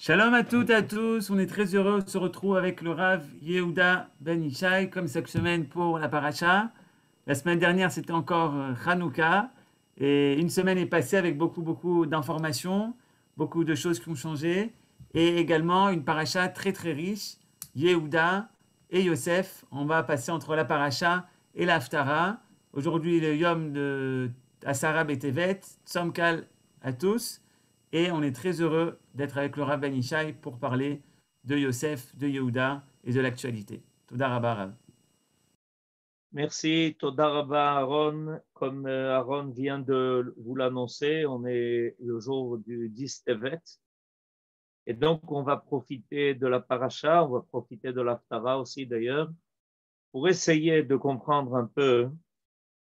Shalom à toutes et à tous, on est très heureux de se retrouver avec le Rav Yehuda Ben Ishai, comme chaque semaine pour la paracha. La semaine dernière, c'était encore Hanouka, et une semaine est passée avec beaucoup d'informations, beaucoup de choses qui ont changé, et également une paracha très très riche, Yehuda et Yosef. On va passer entre la paracha et la Haftara. Aujourd'hui, le Yom de Asara Betevet, Tzomkal à tous. Et on est très heureux d'être avec le Rav Ben Ishai pour parler de Yosef, de Yehuda et de l'actualité. Toda Rabba Rav. Merci, Toda Rabba Aaron. Comme Aaron vient de vous l'annoncer, on est le jour du 10 Tevet. Et donc, on va profiter de la paracha, on va profiter de l'Haftara aussi d'ailleurs, pour essayer de comprendre un peu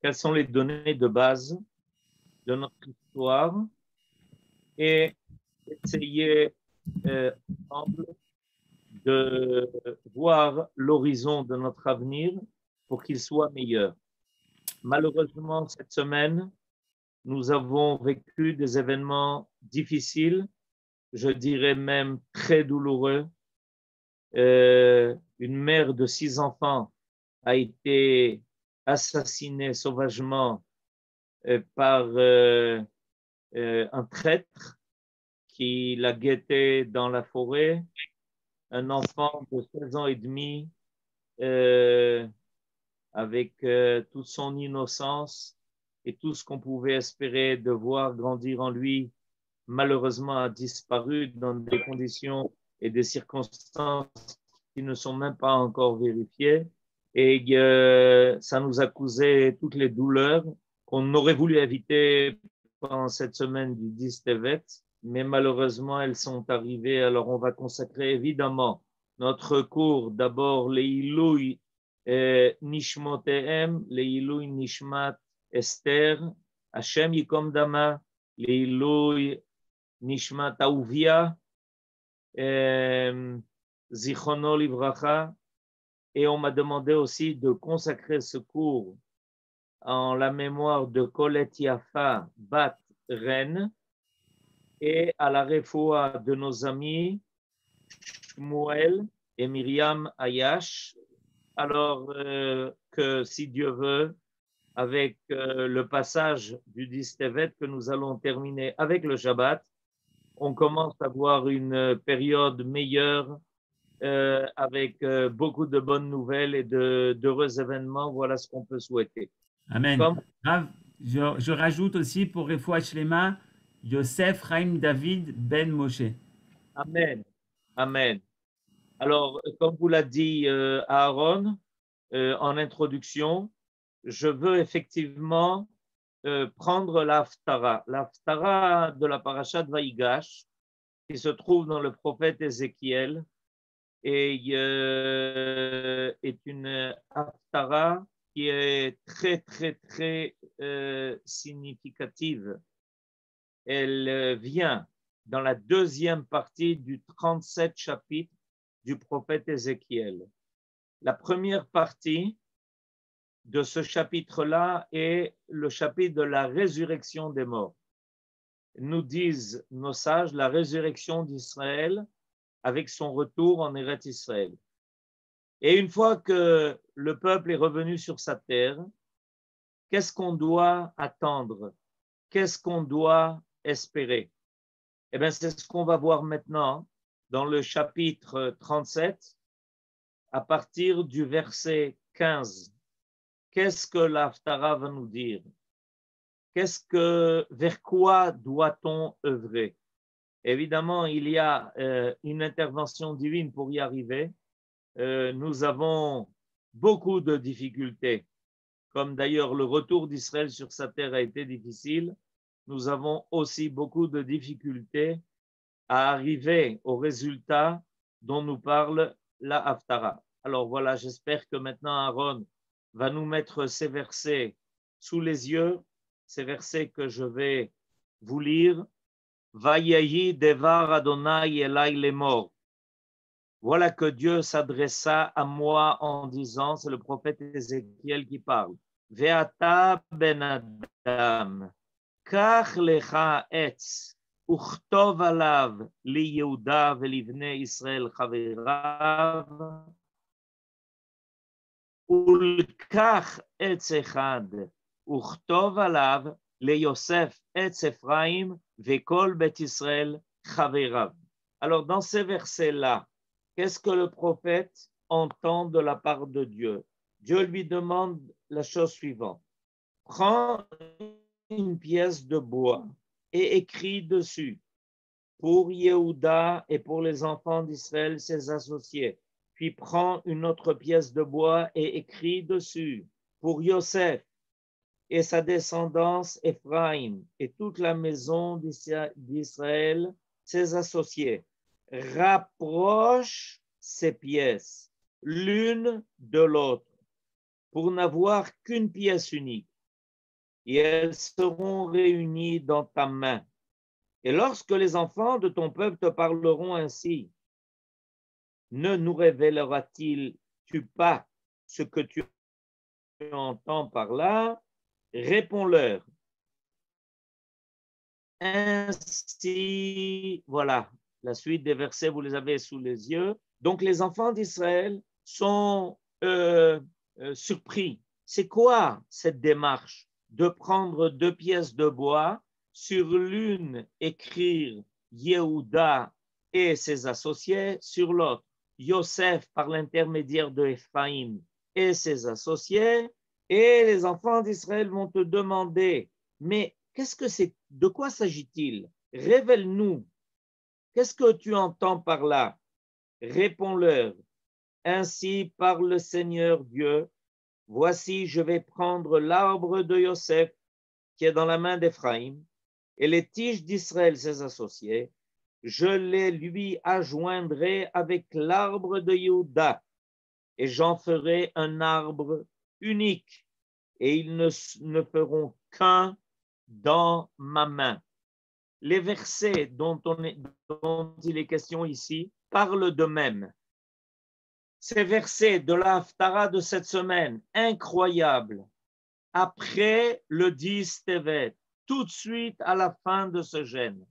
quelles sont les données de base de notre histoire et essayer ensemble de voir l'horizon de notre avenir pour qu'il soit meilleur. Malheureusement, cette semaine, nous avons vécu des événements difficiles, je dirais même très douloureux. Une mère de 6 enfants a été assassinée sauvagement par un traître qui l'a guetté dans la forêt. Un enfant de 16 ans et demi avec toute son innocence et tout ce qu'on pouvait espérer de voir grandir en lui, malheureusement a disparu dans des conditions et des circonstances qui ne sont même pas encore vérifiées. Et ça nous a causé toutes les douleurs qu'on aurait voulu éviter pendant cette semaine du 10 Tevet, mais malheureusement elles sont arrivées. Alors on va consacrer évidemment notre cours d'abord les Ilouï Nishmotehem, les Ilouï Nishmat Esther, Hashem Yikom Dama, les Ilouï Nishmat Aouvia, Zichrono Livracha, et on m'a demandé aussi de consacrer ce cours en la mémoire de Colette Yafa Bat Ren et à la refoua de nos amis Shmuel et Myriam Ayash. Alors que si Dieu veut, avec le passage du 10 Tevet que nous allons terminer avec le Shabbat, on commence à voir une période meilleure avec beaucoup de bonnes nouvelles et d'heureux événements. Voilà ce qu'on peut souhaiter. Amen. Comme... Rav, je rajoute aussi pour Refoua Shlema, Yosef Chaim David Ben Moshe. Amen. Amen. Alors, comme vous l'a dit Aaron en introduction, je veux effectivement prendre l'Haftara. L'Haftara de la Parashat Vaïgash, qui se trouve dans le prophète Ézéchiel, et est une Haftara qui est très significative. Elle vient dans la deuxième partie du 37 chapitre du prophète Ézéchiel. La première partie de ce chapitre-là est le chapitre de la résurrection des morts. Nous disent nos sages la résurrection d'Israël avec son retour en Eretz Israël. Et une fois que le peuple est revenu sur sa terre, qu'est-ce qu'on doit attendre? Qu'est-ce qu'on doit espérer? Eh bien, c'est ce qu'on va voir maintenant dans le chapitre 37, à partir du verset 15. Qu'est-ce que l'Haftara va nous dire? Vers quoi doit-on œuvrer? Évidemment, il y a une intervention divine pour y arriver. Nous avons beaucoup de difficultés, comme d'ailleurs le retour d'Israël sur sa terre a été difficile. Nous avons aussi beaucoup de difficultés à arriver au résultat dont nous parle la Haftara. Alors voilà, j'espère que maintenant Aaron va nous mettre ces versets sous les yeux, ces versets que je vais vous lire. Vayahi devar Adonai elai lemor. Voilà que Dieu s'adressa à moi en disant, c'est le prophète Ézéchiel qui parle. Ve'ata ben adam, kach lecha etz, וכתוב עליו ליהודה ולבני ישראל חבריו, ולקח עץ אחד, וכתוב עליו ליוסף עץ אפרים וכל בית ישראל חבריו. Alors dans ces versets-là, qu'est-ce que le prophète entend de la part de Dieu? Dieu lui demande la chose suivante. Prends une pièce de bois et écris dessus pour Yehuda et pour les enfants d'Israël, ses associés. Puis prends une autre pièce de bois et écris dessus pour Yosef et sa descendance Ephraim et toute la maison d'Israël, ses associés. Rapproche ces pièces l'une de l'autre pour n'avoir qu'une pièce unique. Et elles seront réunies dans ta main. Et lorsque les enfants de ton peuple te parleront ainsi, ne nous révélera-t-il pas ce que tu entends par là? Réponds-leur. Ainsi, voilà, la suite des versets, vous les avez sous les yeux. Donc, les enfants d'Israël sont surpris. C'est quoi cette démarche de prendre deux pièces de bois, sur l'une écrire Yehuda et ses associés, sur l'autre Yosef par l'intermédiaire de Ephraim et ses associés, et les enfants d'Israël vont te demander, mais qu'est-ce que c'est, de quoi s'agit-il? Révèle-nous, qu'est-ce que tu entends par là? Réponds-leur, ainsi parle le Seigneur Dieu, voici je vais prendre l'arbre de Yosef qui est dans la main d'Ephraim et les tiges d'Israël, ses associés, je les lui adjoindrai avec l'arbre de Yehuda et j'en ferai un arbre unique et ils ne feront qu'un dans ma main. Les versets dont il est question ici parlent d'eux-mêmes. Ces versets de la Haftara de cette semaine, incroyables, après le 10 Tevet, tout de suite à la fin de ce jeûne,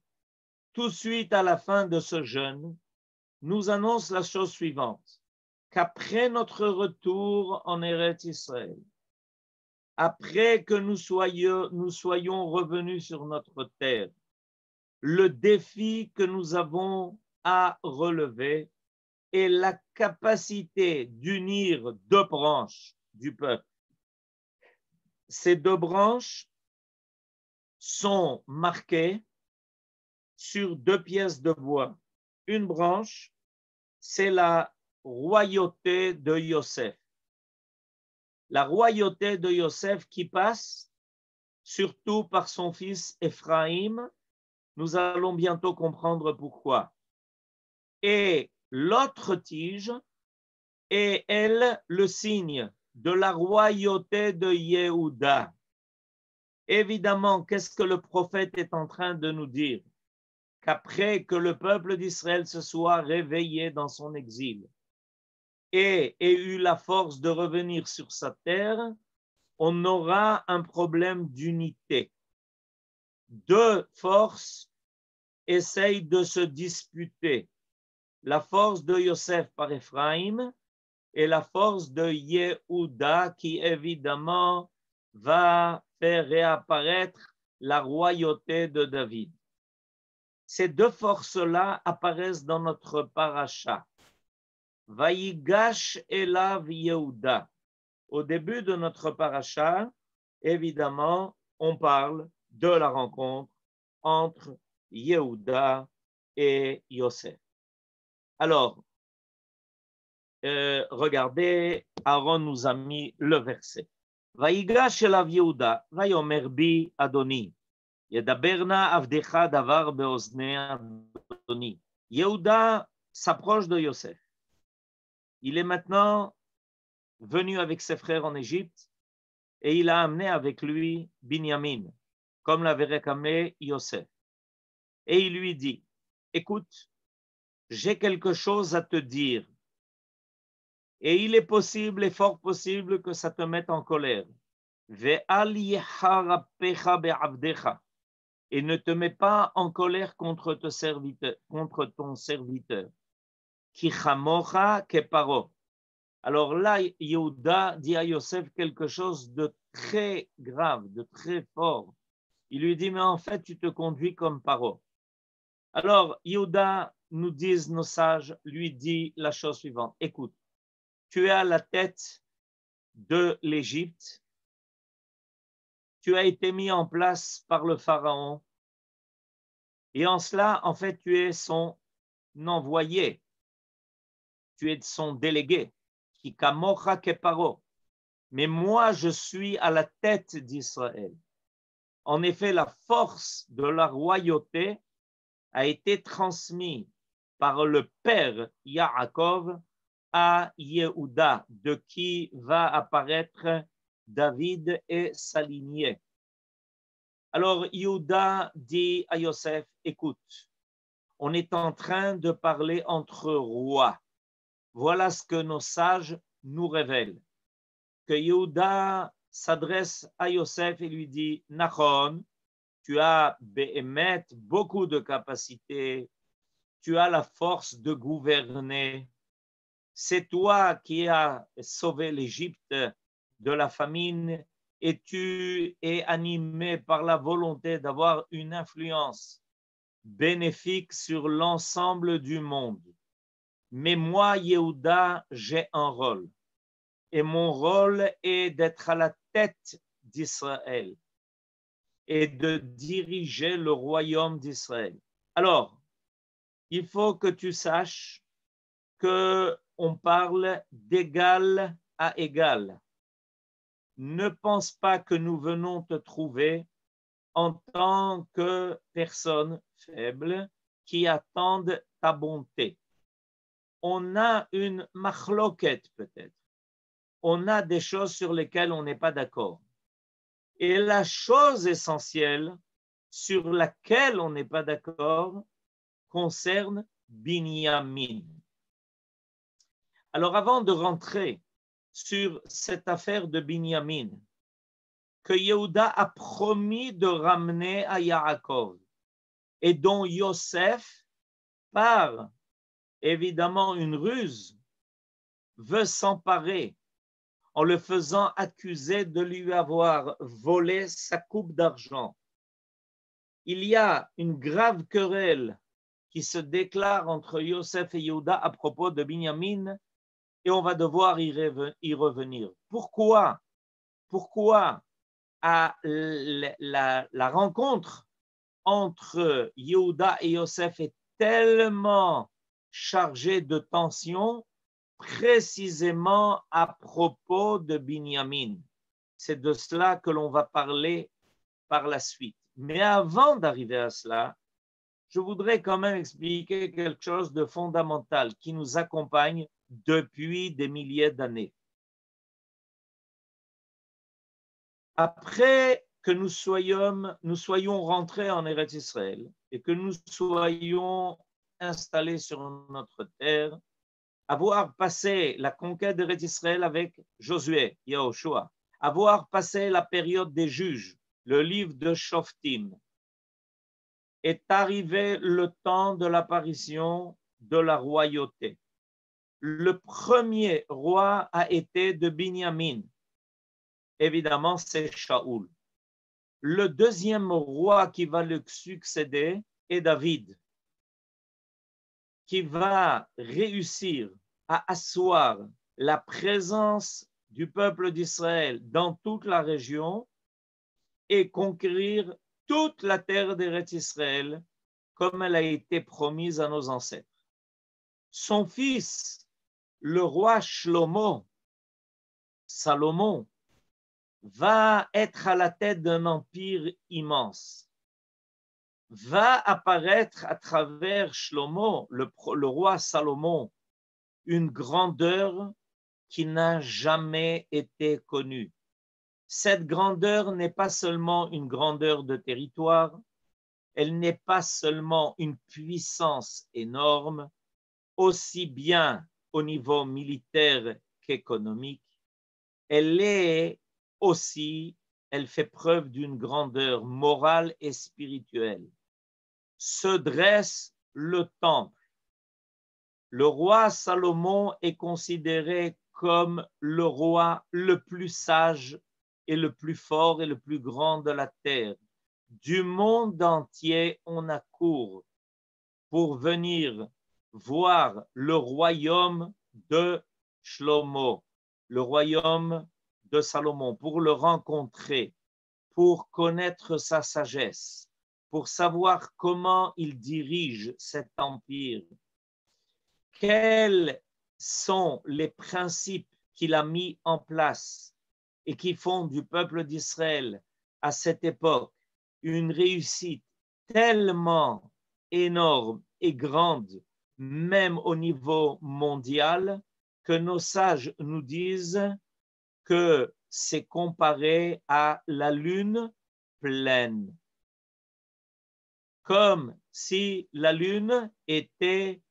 nous annonce la chose suivante, qu'après notre retour en Eretz Israël, après que nous soyons revenus sur notre terre, le défi que nous avons à relever est la capacité d'unir deux branches du peuple. Ces deux branches sont marquées sur deux pièces de bois. Une branche, c'est la royauté de Yosef. La royauté de Yosef qui passe surtout par son fils Ephraim. Nous allons bientôt comprendre pourquoi. Et l'autre tige est, elle, le signe de la royauté de Yehuda. Évidemment, qu'est-ce que le prophète est en train de nous dire? Qu'après que le peuple d'Israël se soit réveillé dans son exil et ait eu la force de revenir sur sa terre, on aura un problème d'unité. Deux forces essayent de se disputer. La force de Yosef par Ephraim et la force de Yehuda qui évidemment va faire réapparaître la royauté de David. Ces deux forces-là apparaissent dans notre paracha. Vayigash elav Yehuda. Au début de notre paracha, évidemment, on parle de la rencontre entre Yehuda et Yosef. Alors, regardez, Aaron nous a mis le verset. Vayigash elav Yehuda, vayomer bi Adoni. ידבר נא עבדך דבר באוזני אדוני. Yehuda s'approche de Yosef. Il est maintenant venu avec ses frères en Égypte et il a amené avec lui Binyamin, comme l'avait réclamé Yosef. Et il lui dit, écoute, j'ai quelque chose à te dire. Et il est possible et fort possible que ça te mette en colère. Ve'al yecharapecha be'avdecha. et ne te mets pas en colère contre ton serviteur. Ki chamocha keparo. Alors là, Yehuda dit à Yosef quelque chose de très grave, de très fort. Il lui dit, mais en fait, tu te conduis comme Paro. Alors, Yehuda, nous disent nos sages, lui dit la chose suivante. Écoute, tu es à la tête de l'Égypte. Tu as été mis en place par le Pharaon. Et en cela, en fait, tu es son envoyé. Tu es son délégué. Ki kamocha keparo. Mais moi, je suis à la tête d'Israël. En effet, la force de la royauté a été transmise par le père Yaakov à Yehuda, de qui va apparaître David et sa lignée. Alors Yehuda dit à Yosef, écoute, on est en train de parler entre rois. Voilà ce que nos sages nous révèlent. Que Yehuda s'adresse à Yosef et lui dit, Nachon, tu as Béhémet beaucoup de capacités, tu as la force de gouverner. C'est toi qui as sauvé l'Égypte de la famine et tu es animé par la volonté d'avoir une influence bénéfique sur l'ensemble du monde. Mais moi, Yehuda, j'ai un rôle. Et mon rôle est d'être à la tête d'Israël et de diriger le royaume d'Israël. Alors, il faut que tu saches qu'on parle d'égal à égal. Ne pense pas que nous venons te trouver en tant que personne faible qui attendent ta bonté. On a une machloket peut-être. On a des choses sur lesquelles on n'est pas d'accord. Et la chose essentielle sur laquelle on n'est pas d'accord concerne Binyamin. Alors avant de rentrer sur cette affaire de Binyamin, que Yehuda a promis de ramener à Yaakov et dont Yosef, par évidemment une ruse, veut s'emparer en le faisant accuser de lui avoir volé sa coupe d'argent. Il y a une grave querelle qui se déclare entre Yosef et Yehuda à propos de Binyamin et on va devoir y revenir. Pourquoi la rencontre entre Yehuda et Yosef est tellement chargée de tension précisément à propos de Binyamin? C'est de cela que l'on va parler par la suite. Mais avant d'arriver à cela, je voudrais quand même expliquer quelque chose de fondamental qui nous accompagne depuis des milliers d'années. Après que nous soyons rentrés en Eretz Israël et que nous soyons installés sur notre terre, avoir passé la conquête d'Eretz Israël avec Josué, Yahushua, avoir passé la période des juges, le livre de Shoftim, est arrivé le temps de l'apparition de la royauté. Le premier roi a été de Binyamin. Évidemment, c'est Shaoul. Le deuxième roi qui va le succéder est David, qui va réussir à asseoir la présence du peuple d'Israël dans toute la région et conquérir toute la terre d'Eretz Israël comme elle a été promise à nos ancêtres. Son fils, le roi Salomon, va être à la tête d'un empire immense. Va apparaître à travers Shlomo, le roi Salomon, une grandeur qui n'a jamais été connue. Cette grandeur n'est pas seulement une grandeur de territoire, elle n'est pas seulement une puissance énorme, aussi bien au niveau militaire qu'économique, elle est aussi elle fait preuve d'une grandeur morale et spirituelle. Se dresse le temple. Le roi Salomon est considéré comme le roi le plus sage et le plus fort et le plus grand de la terre. Du monde entier, on accourt pour venir voir le royaume de Shlomo, le royaume de Salomon, pour le rencontrer, pour connaître sa sagesse, pour savoir comment il dirige cet empire. Quels sont les principes qu'il a mis en place et qui font du peuple d'Israël à cette époque une réussite tellement énorme et grande, même au niveau mondial, que nos sages nous disent que c'est comparé à la lune pleine. Comme si la lune était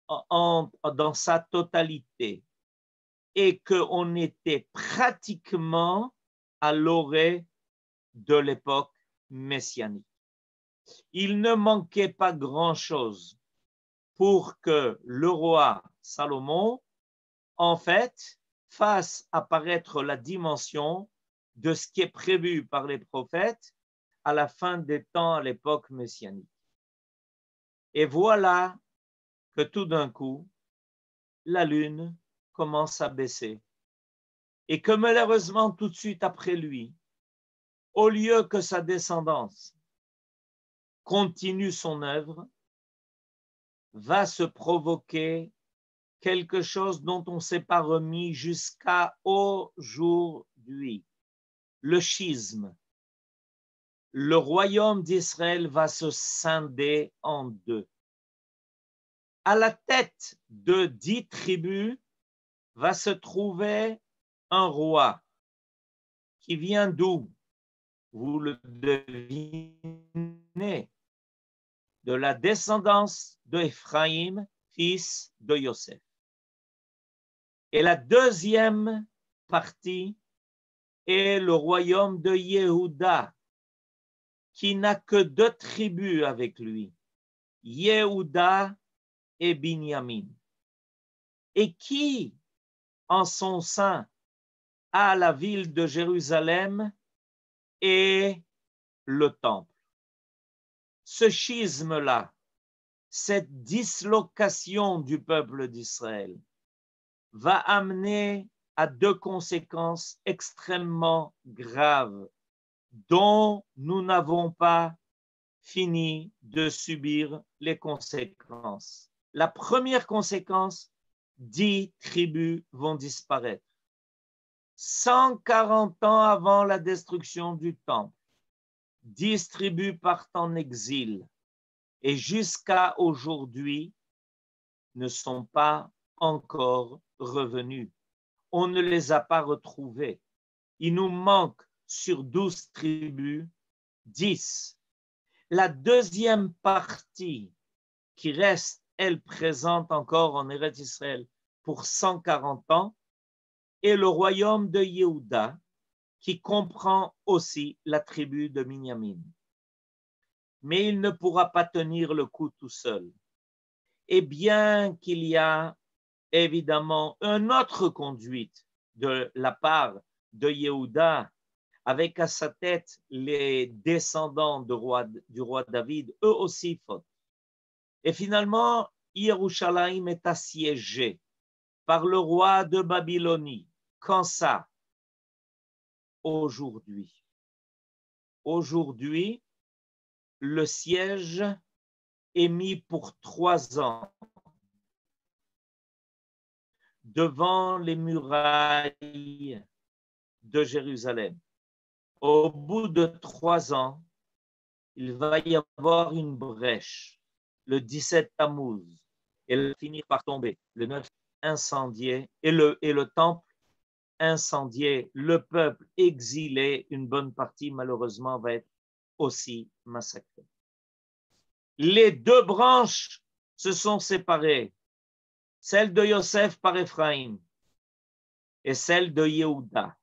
dans sa totalité et qu'on était pratiquement à l'orée de l'époque messianique. Il ne manquait pas grand-chose pour que le roi Salomon, en fait, fasse apparaître la dimension de ce qui est prévu par les prophètes à la fin des temps à l'époque messianique. Et voilà que tout d'un coup, la lune commence à baisser. Et que malheureusement, tout de suite après lui, au lieu que sa descendance continue son œuvre, va se provoquer quelque chose dont on ne s'est pas remis jusqu'à aujourd'hui, le schisme. Le royaume d'Israël va se scinder en deux. À la tête de 10 tribus va se trouver un roi qui vient d'où? Vous le devinez, de la descendance de Éphraïm, fils de Yosef. Et la deuxième partie est le royaume de Yehuda, qui n'a que 2 tribus avec lui, Yehuda et Binyamin, et qui, en son sein, a la ville de Jérusalem et le temple. Ce schisme-là, cette dislocation du peuple d'Israël va amener à 2 conséquences extrêmement graves dont nous n'avons pas fini de subir les conséquences. La première conséquence, 10 tribus vont disparaître. 140 ans avant la destruction du temple, 10 tribus partent en exil et jusqu'à aujourd'hui ne sont pas encore revenus. On ne les a pas retrouvés. Il nous manque sur 12 tribus, 10. La deuxième partie qui reste, elle, présente encore en Eretz Israël pour 140 ans, est le royaume de Yehuda, qui comprend aussi la tribu de Binyamin. Mais il ne pourra pas tenir le coup tout seul. Et bien qu'il y a évidemment une autre conduite de la part de Yehuda, avec à sa tête les descendants du roi David, eux aussi fautent. Et finalement, Yerushalayim est assiégé par le roi de Babylonie. Quand ça? Aujourd'hui. Aujourd'hui, le siège est mis pour 3 ans devant les murailles de Jérusalem. Au bout de 3 ans, il va y avoir une brèche, le 17 Tammuz, et elle va finir par tomber, le 9 incendié, et le temple incendié, le peuple exilé, une bonne partie malheureusement va être aussi massacrée. Les 2 branches se sont séparées, celle de Yosef par Éphraïm et celle de Yehuda.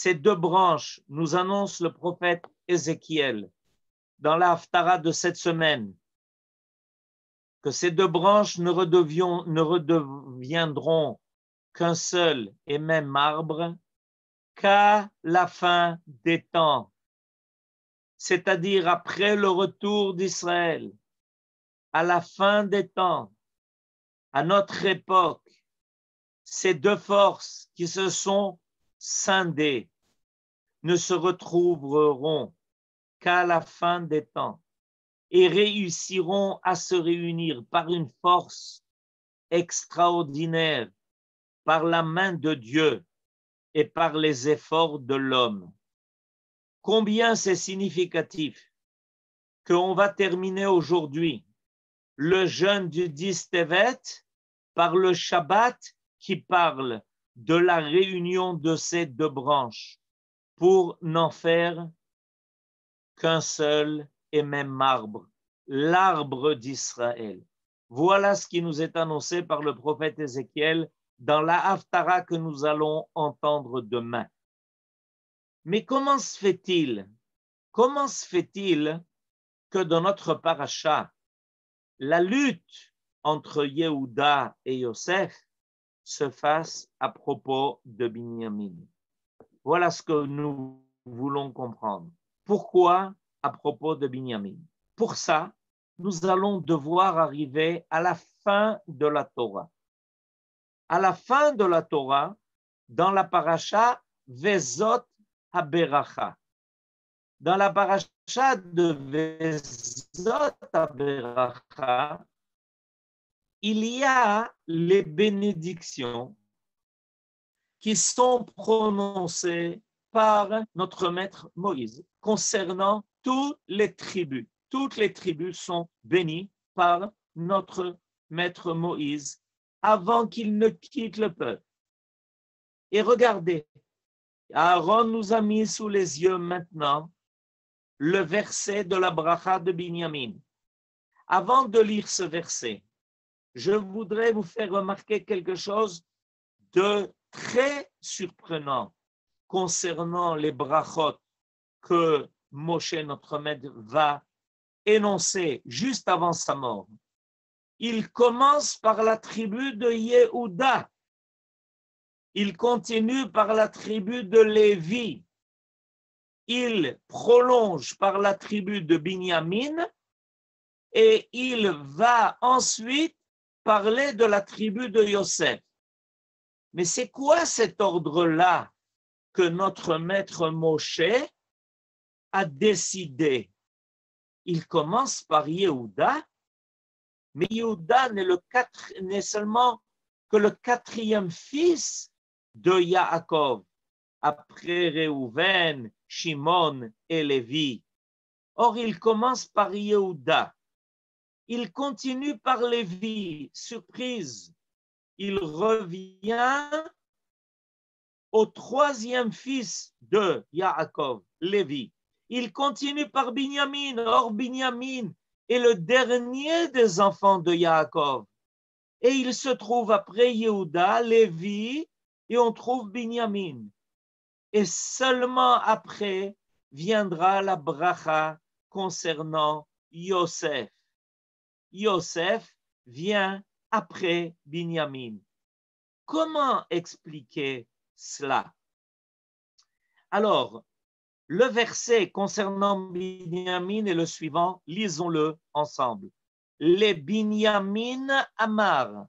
Ces deux branches nous annonce le prophète Ézéchiel dans la Haftara de cette semaine, que ces deux branches ne redeviendront qu'un seul et même arbre qu'à la fin des temps, c'est-à-dire après le retour d'Israël, à la fin des temps, à notre époque, ces deux forces qui se sont scindées ne se retrouveront qu'à la fin des temps et réussiront à se réunir par une force extraordinaire, par la main de Dieu et par les efforts de l'homme. Combien c'est significatif qu'on va terminer aujourd'hui le jeûne du 10 Tevet par le Shabbat qui parle de la réunion de ces deux branches pour n'en faire qu'un seul et même arbre, l'arbre d'Israël. Voilà ce qui nous est annoncé par le prophète Ézéchiel dans la Haftara que nous allons entendre demain. Mais comment se fait-il que dans notre paracha, la lutte entre Yehuda et Yosef se fasse à propos de Binyamin? Voilà ce que nous voulons comprendre. Pourquoi à propos de Binyamin? Pour ça, nous allons devoir arriver à la fin de la Torah. À la fin de la Torah, dans la paracha Vezot HaBeracha. Dans la paracha de Vezot HaBeracha, il y a les bénédictions qui sont prononcées par notre maître Moïse concernant toutes les tribus. Toutes les tribus sont bénies par notre maître Moïse avant qu'il ne quitte le peuple. Et regardez, Aaron nous a mis sous les yeux maintenant le verset de la bracha de Binyamin. Avant de lire ce verset, je voudrais vous faire remarquer quelque chose de très surprenant concernant les brachot que Moshe, notre maître, va énoncer juste avant sa mort. Il commence par la tribu de Yehuda. Il continue par la tribu de Lévi. Il prolonge par la tribu de Binyamin et il va ensuite parler de la tribu de Yosef. Mais c'est quoi cet ordre-là que notre maître Moshe a décidé? Il commence par Yehuda, mais Yehuda n'est seulement que le quatrième fils de Yaakov, après Réhouven, Shimon et Lévi. Or, il commence par Yehuda. Il continue par Lévi. Surprise, il revient au troisième fils de Yaakov, Lévi. Il continue par Binyamin. Or, Binyamin est le dernier des enfants de Yaakov. Et il se trouve après Yehuda, Lévi, et on trouve Binyamin. Et seulement après viendra la bracha concernant Yosef. Yosef vient après Binyamin. Comment expliquer cela? Alors, le verset concernant Binyamin est le suivant, lisons-le ensemble. Les Binyamin Amar,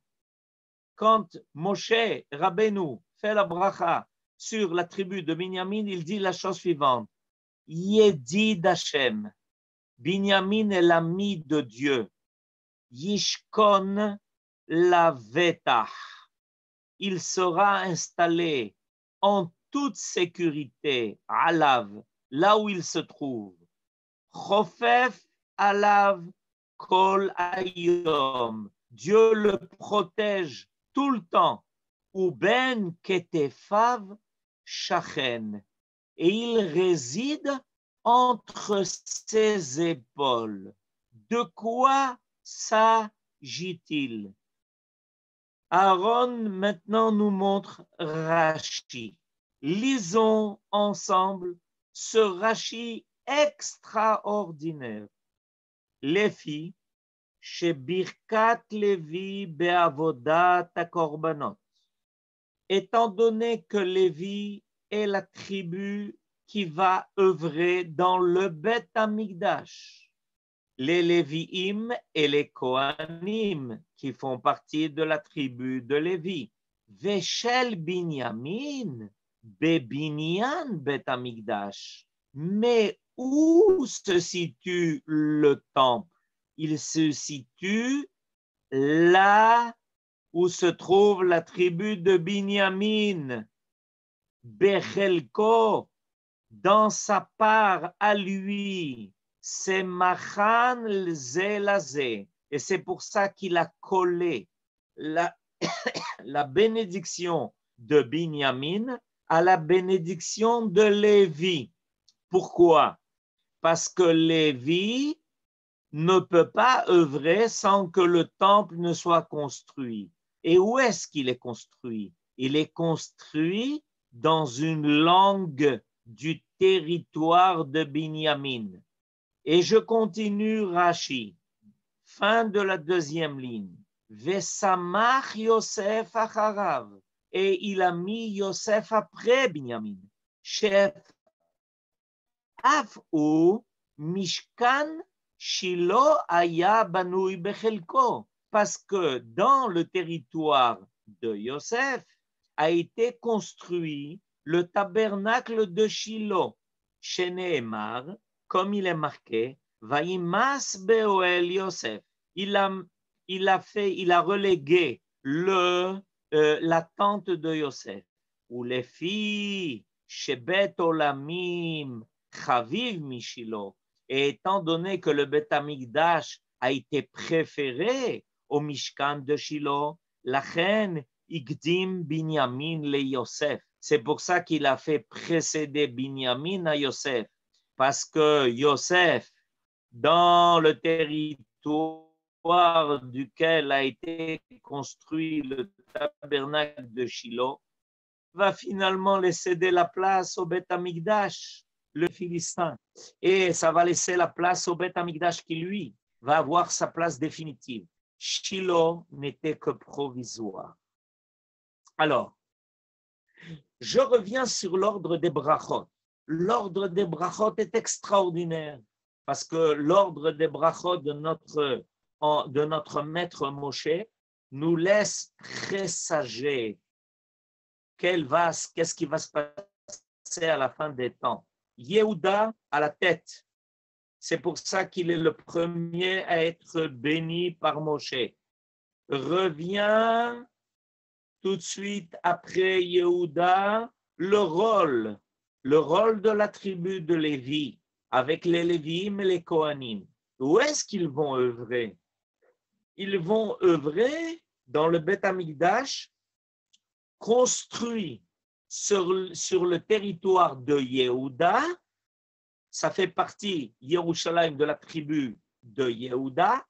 quand Moshe Rabbeinu fait la bracha sur la tribu de Binyamin, il dit la chose suivante. Yedid Hashem, Binyamin est l'ami de Dieu. Yishkon Lavetach, il sera installé en toute sécurité, Alav, là où il se trouve. Chofef Alav Kol Ayom, Dieu le protège tout le temps. Uben Ketefav Shachen, et il réside entre ses épaules. De quoi s'agit-il? Aaron maintenant nous montre Rashi. Lisons ensemble ce Rashi extraordinaire. Lévi, chez Birkat Lévi Be'avodat HaKorbanot. Étant donné que Lévi est la tribu qui va œuvrer dans le Beth Amikdash, les Lévi'im et les Kohanim qui font partie de la tribu de Lévi, Veshel Binyamin, Bebinyan Beth Amikdash. Mais où se situe le temple? Il se situe là où se trouve la tribu de Binyamin, Bechelko, dans sa part à lui, c'est Machan Zelazé. Et c'est pour ça qu'il a collé la bénédiction de Binyamin à la bénédiction de Lévi. Pourquoi? Parce que Lévi ne peut pas œuvrer sans que le temple ne soit construit. Et où est-ce qu'il est construit? Il est construit dans une langue du territoire de Binyamin. Et je continue Rashi, fin de la deuxième ligne. Vesamach Yosef acharav. Et il a mis Yosef après Binyamin. Chef Afou Mishkan Shilo Aya Banui Bechelko. Parce que dans le territoire de Yosef a été construit le tabernacle de Shilo, chez Nehemar, comme il est marqué, Vaïmas Beoel Yosef. Il a relégué la tente de Yosef. Ou les filles, Shebet Olamim, Chaviv Mishilo. Et étant donné que le Beth Amikdash a été préféré au Mishkan de Shilo, la reine Igdim Binyamin le Yosef. C'est pour ça qu'il a fait précéder Binyamin à Yosef. Parce que Yosef, dans le territoire duquel a été construit le tabernacle de Shilo, va finalement laisser la place au Beth Amikdash, le Philistin. Et ça va laisser la place au Beth Amikdash qui, lui, va avoir sa place définitive. Shilo n'était que provisoire. Alors, je reviens sur l'ordre des brachot. L'ordre des brachot est extraordinaire parce que l'ordre des brachot de notre maître Moshe nous laisse présager qu'est-ce qui va se passer à la fin des temps. Yehuda à la tête. C'est pour ça qu'il est le premier à être béni par Moshe. Revient tout de suite après Yehuda le rôle de la tribu de Lévi avec les Lévi'im et les Kohanim. Où est-ce qu'ils vont œuvrer? Ils vont œuvrer dans le Beth Amikdash construit sur le territoire de Yehuda. Ça fait partie, Yerushalayim, de la tribu de Yehuda,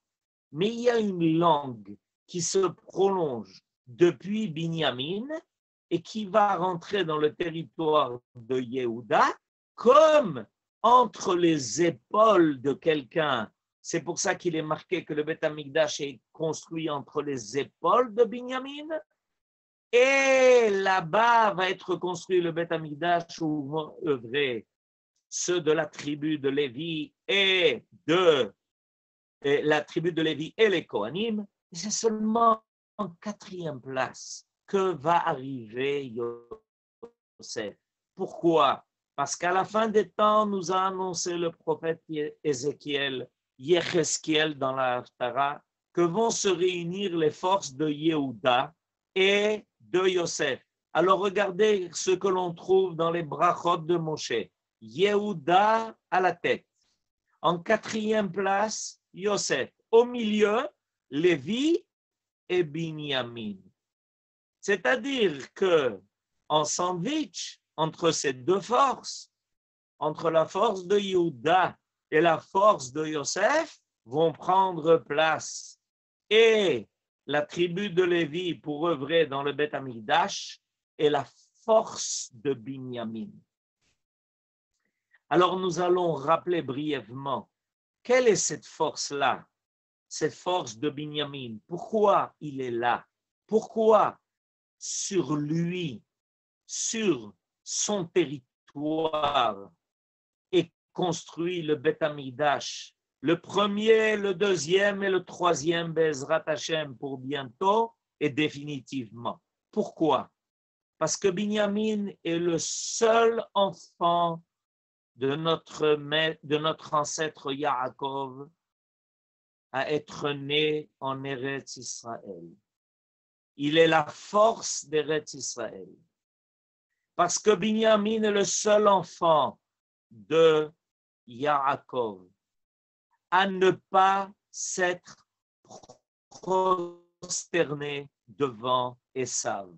mais il y a une langue qui se prolonge depuis Binyamin et qui va rentrer dans le territoire de Yehuda comme entre les épaules de quelqu'un. C'est pour ça qu'il est marqué que le Beth Amikdash est construit entre les épaules de Binyamin. Et là-bas va être construit le Beth Amikdash où vont œuvrer ceux de la tribu de Lévi et la tribu de Lévi et les Kohanim. C'est seulement en quatrième place que va arriver Yosef. Pourquoi? Parce qu'à la fin des temps, nous a annoncé le prophète Ézéchiel, Yechesquiel dans la Haftara, que vont se réunir les forces de Yehuda et de Yosef. Alors regardez ce que l'on trouve dans les brachot de Moshe. Yehuda à la tête. En quatrième place, Yosef. Au milieu, Lévi et Binyamin. C'est-à-dire que en sandwich entre ces deux forces, entre la force de Yehuda et la force de Yosef, vont prendre place. Et la tribu de Lévi pour œuvrer dans le Beth Amikdash et la force de Binyamin. Alors nous allons rappeler brièvement, quelle est cette force-là, cette force de Binyamin? Pourquoi il est là? Pourquoi sur lui, sur son territoire, est construit le Beth Amikdash, le premier, le deuxième et le troisième Bezrat Hashem pour bientôt et définitivement? Pourquoi? Parce que Binyamin est le seul enfant de notre ancêtre Yaakov à être né en Eretz Israël. Il est la force d'Eretz Israël. Parce que Binyamin est le seul enfant de Yaakov à ne pas s'être prosterné devant Esav,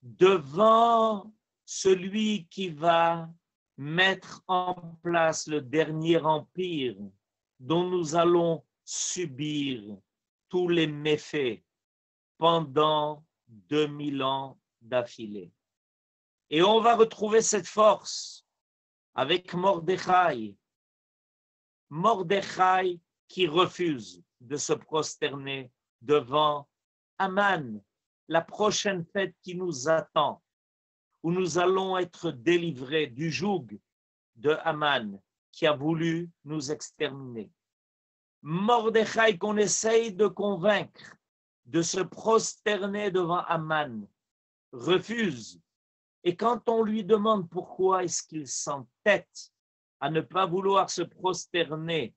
devant celui qui va mettre en place le dernier empire dont nous allons subir tous les méfaits pendant 2000 ans d'affilée. Et on va retrouver cette force avec Mordechai. Mordechai qui refuse de se prosterner devant Aman, la prochaine fête qui nous attend, où nous allons être délivrés du joug de Aman qui a voulu nous exterminer. Mordechai qu'on essaye de convaincre de se prosterner devant Aman, refuse. Et quand on lui demande pourquoi est-ce qu'il s'entête à ne pas vouloir se prosterner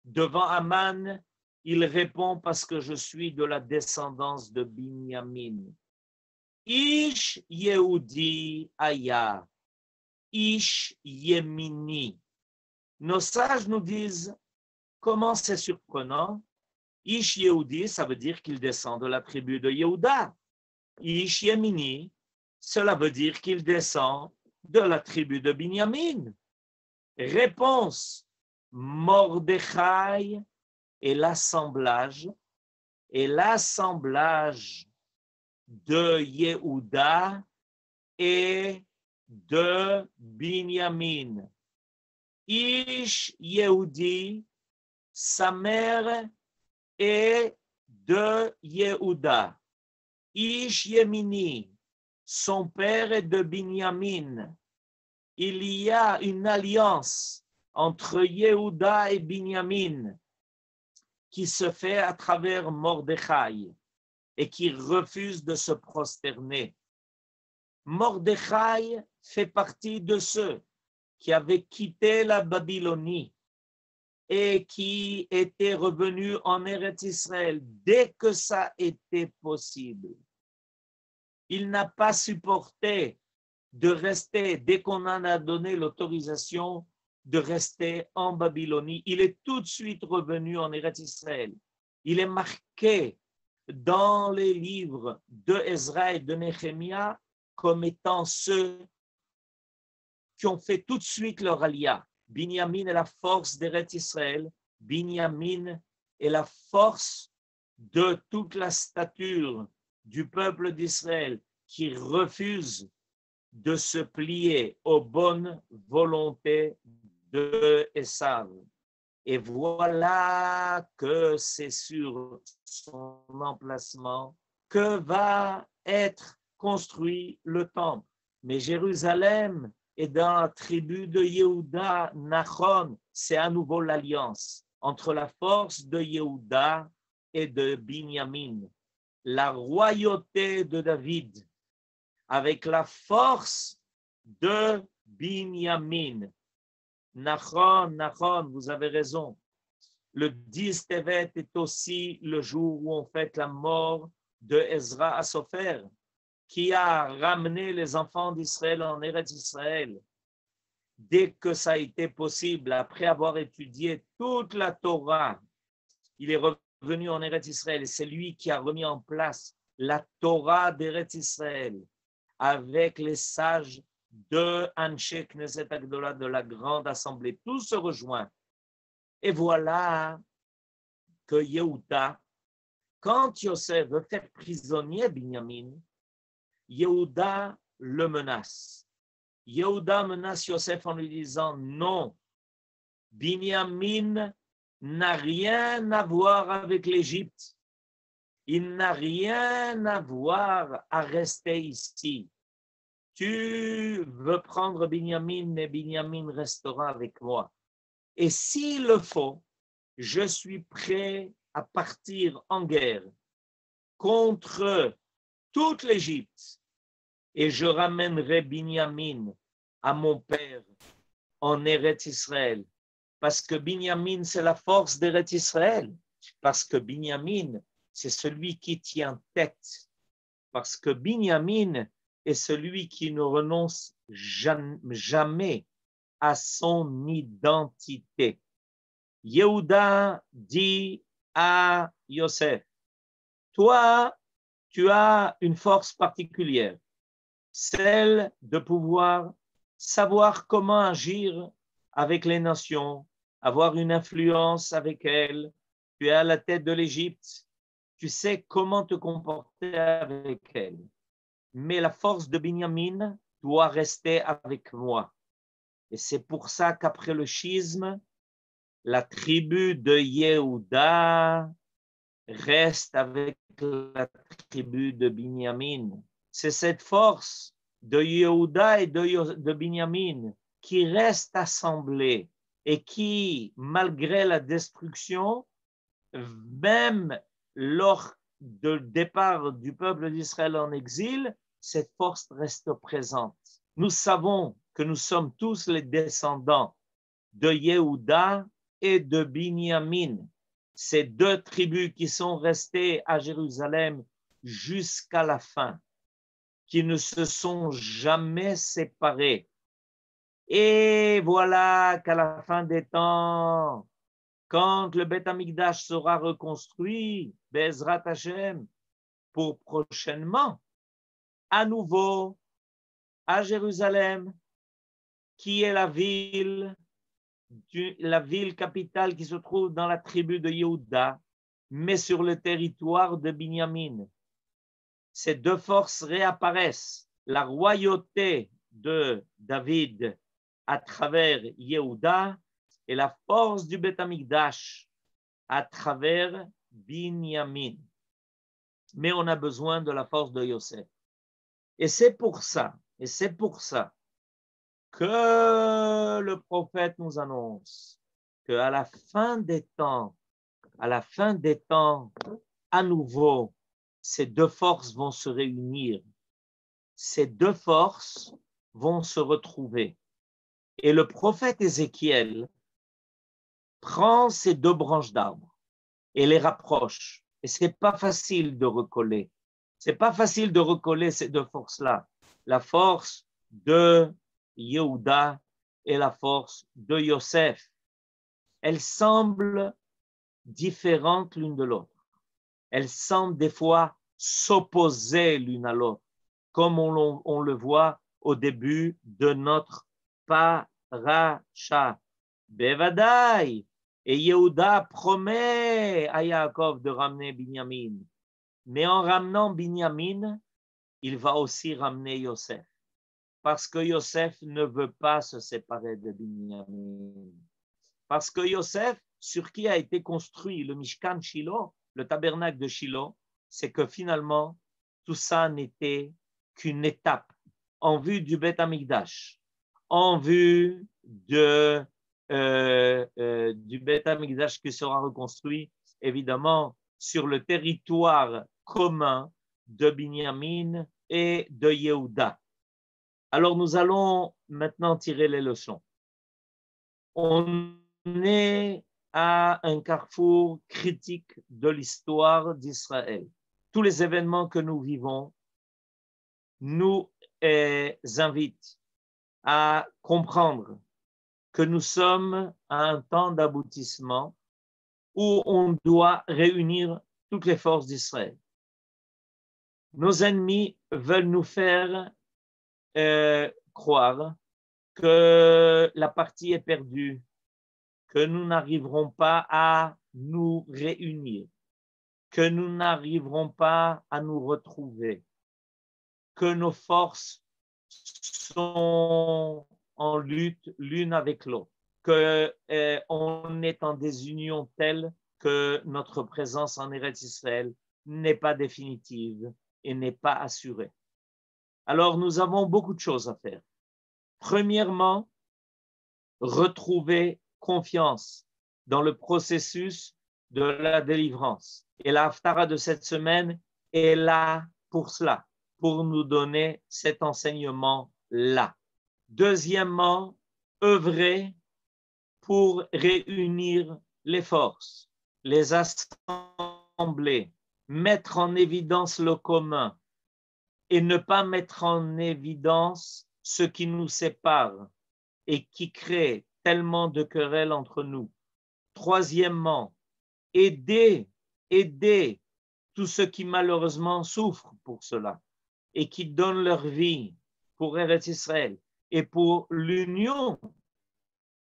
devant Aman, il répond parce que je suis de la descendance de Binyamin. Ish Yehudi Aya, Ish Yemini. Nos sages nous disent, comment c'est surprenant, Ish Yehudi, ça veut dire qu'il descend de la tribu de Yehuda. Ish Yemini, cela veut dire qu'il descend de la tribu de Binyamin. Réponse, Mordechai et l'assemblage de Yehuda et de Binyamin. Ish Yehudi, sa mère est de Yehuda. Ish Yemini, son père est de Binyamin. Il y a une alliance entre Yehuda et Binyamin qui se fait à travers Mordechai et qui refuse de se prosterner. Mordechai fait partie de ceux qui avaient quitté la Babylonie et qui étaient revenus en Eretz Israël dès que ça était possible. Il n'a pas supporté de rester, dès qu'on en a donné l'autorisation, de rester en Babylonie. Il est tout de suite revenu en Eretz Israël. Il est marqué dans les livres de Ezra et de Néhémia comme étant ceux qui ont fait tout de suite leur alia. Binyamin est la force d'Eretz Israël. Binyamin est la force de toute la stature du peuple d'Israël qui refuse de se plier aux bonnes volontés de Esav. Et voilà que c'est sur son emplacement que va être construit le temple. Mais Jérusalem est dans la tribu de Yehuda, Nachon, c'est à nouveau l'alliance entre la force de Yehuda et de Binyamin. La royauté de David avec la force de Binyamin. Nachon, vous avez raison. Le 10 Tevet est aussi le jour où on fête la mort de Ezra Asopher, qui a ramené les enfants d'Israël en Eretz Israël. Dès que ça a été possible, après avoir étudié toute la Torah, il est revenu en Eretz Israël et c'est lui qui a remis en place la Torah d'Eretz Israël avec les sages de Anshe Knesset Agdola, de la grande assemblée. Tout se rejoint. Et voilà que Yehuda, quand Yosef veut faire prisonnier Binyamin, Yehuda le menace. Yehuda menace Yosef en lui disant non, Binyamin n'a rien à voir avec l'Égypte. Il n'a rien à voir à rester ici. Tu veux prendre Binyamin, mais Binyamin restera avec moi. Et s'il le faut, je suis prêt à partir en guerre contre toute l'Égypte et je ramènerai Binyamin à mon père en Eretz Israël. Parce que Binyamin, c'est la force d'Eretz Israël. Parce que Binyamin, c'est celui qui tient tête. Parce que Binyamin est celui qui ne renonce jamais à son identité. Yehuda dit à Yosef, toi, tu as une force particulière, celle de pouvoir savoir comment agir avec les nations, avoir une influence avec elles. Tu es à la tête de l'Égypte, tu sais comment te comporter avec elles. Mais la force de Binyamin doit rester avec moi. Et c'est pour ça qu'après le schisme, la tribu de Yehuda reste avec la tribu de Binyamin. C'est cette force de Yehuda et de Binyamin qui reste assemblée et qui, malgré la destruction, même lors du départ du peuple d'Israël en exil, cette force reste présente. Nous savons que nous sommes tous les descendants de Yehuda et de Binyamin. Ces deux tribus qui sont restées à Jérusalem jusqu'à la fin, qui ne se sont jamais séparées. Et voilà qu'à la fin des temps, quand le Beth Amikdash sera reconstruit, Bezrat Hashem, pour prochainement, à nouveau, à Jérusalem, qui est la ville capitale qui se trouve dans la tribu de Yehuda, mais sur le territoire de Binyamin. Ces deux forces réapparaissent. La royauté de David à travers Yehuda et la force du Beth Amikdash à travers Binyamin. Mais on a besoin de la force de Yosef. Et c'est pour ça que le prophète nous annonce qu'à la fin des temps, à nouveau, ces deux forces vont se réunir. Ces deux forces vont se retrouver. Et le prophète Ézéchiel prend ces deux branches d'arbres et les rapproche. Et c'est pas facile de recoller. C'est pas facile de recoller ces deux forces-là. La force de Yehuda et la force de Yosef. Elles semblent différentes l'une de l'autre. Elles semblent des fois s'opposer l'une à l'autre, comme on le voit au début de notre paracha. Bevadaï. Et Yehuda promet à Yaakov de ramener Binyamin. Mais en ramenant Binyamin, il va aussi ramener Yosef. Parce que Yosef ne veut pas se séparer de Binyamin. Parce que Yosef, sur qui a été construit le Mishkan Shiloh, le tabernacle de Shiloh, c'est que finalement, tout ça n'était qu'une étape en vue du Beth Amikdash, en vue du Beth Amikdash qui sera reconstruit, évidemment, sur le territoire commun de Binyamin et de Yehuda. Alors, nous allons maintenant tirer les leçons. On est à un carrefour critique de l'histoire d'Israël. Tous les événements que nous vivons nous invitent à comprendre que nous sommes à un temps d'aboutissement où on doit réunir toutes les forces d'Israël. Nos ennemis veulent nous faire croire que la partie est perdue, que nous n'arriverons pas à nous réunir, que nous n'arriverons pas à nous retrouver, que nos forces sont en lutte l'une avec l'autre, qu'on est en désunion telle que notre présence en Eretz Israël n'est pas définitive et n'est pas assurée. Alors, nous avons beaucoup de choses à faire. Premièrement, retrouver confiance dans le processus de la délivrance. Et la Haftara de cette semaine est là pour cela, pour nous donner cet enseignement-là. Deuxièmement, œuvrer pour réunir les forces, les assembler, mettre en évidence le commun et ne pas mettre en évidence ce qui nous sépare et qui crée tellement de querelles entre nous. Troisièmement, aider tous ceux qui malheureusement souffrent pour cela et qui donnent leur vie pour Eretz Israël et pour l'union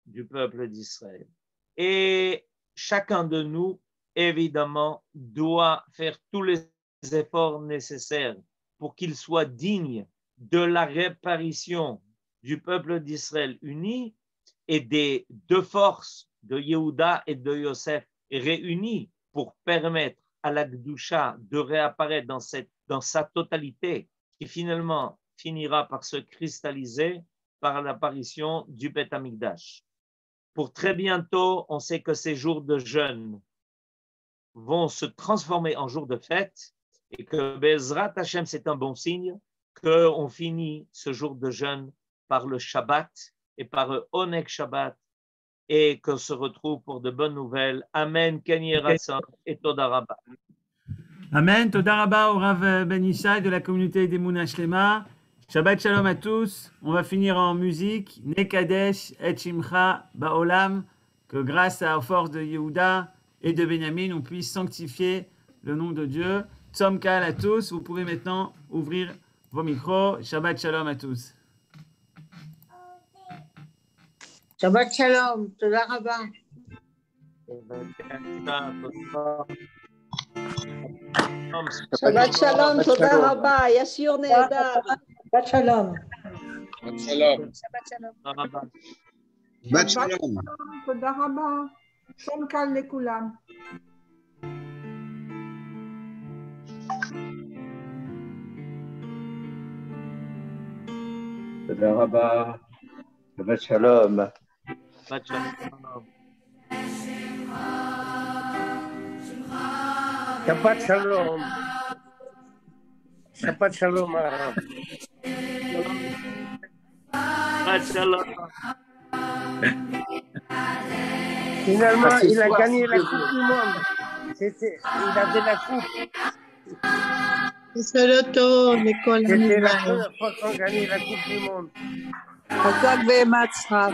du peuple d'Israël. Et chacun de nous, évidemment, doit faire tous les efforts nécessaires pour qu'il soit digne de la réparation du peuple d'Israël uni et des deux forces de Yehuda et de Yosef réunies pour permettre à la Gdusha de réapparaître dans sa totalité, qui finalement finira par se cristalliser par l'apparition du Beth Amikdash. Pour très bientôt, on sait que ces jours de jeûne vont se transformer en jours de fête et que Bezrat Hashem, c'est un bon signe qu'on finit ce jour de jeûne par le Shabbat et par le Oneg Shabbat et qu'on se retrouve pour de bonnes nouvelles. Amen, Ken Yeh Ratzon et Toda Rabba. Amen, Toda Rabba au Rav Ben Ishai de la communauté d'Emouna Shlema. Shabbat Shalom à tous. On va finir en musique. Nekadesh et Shimcha Ba'olam. Que grâce aux forces de Yehuda et de Benjamin, on puisse sanctifier le nom de Dieu. Tzom Kal à tous. Vous pouvez maintenant ouvrir vos micros. Shabbat Shalom à tous. Shabbat Shalom. Toda Rabba. Shabbat Shalom, Toda Rabba, Yashir Nehedar. Shabbat Shalom. Shalom. Shabbat Shalom. Shabbat Shalom. תודה רבה. שום קל לכולם. תודה רבה. שבת שלום. Shabbat Shalom. Shabbat Shalom. Shabbat Shalom, Arav. Shabbat Shalom. Finalement, il a gagné la Coupe du Monde. Il avait la coupe. C'était C'était la première fois qu'on gagnait la Coupe du Monde. חזק ואמץ רב.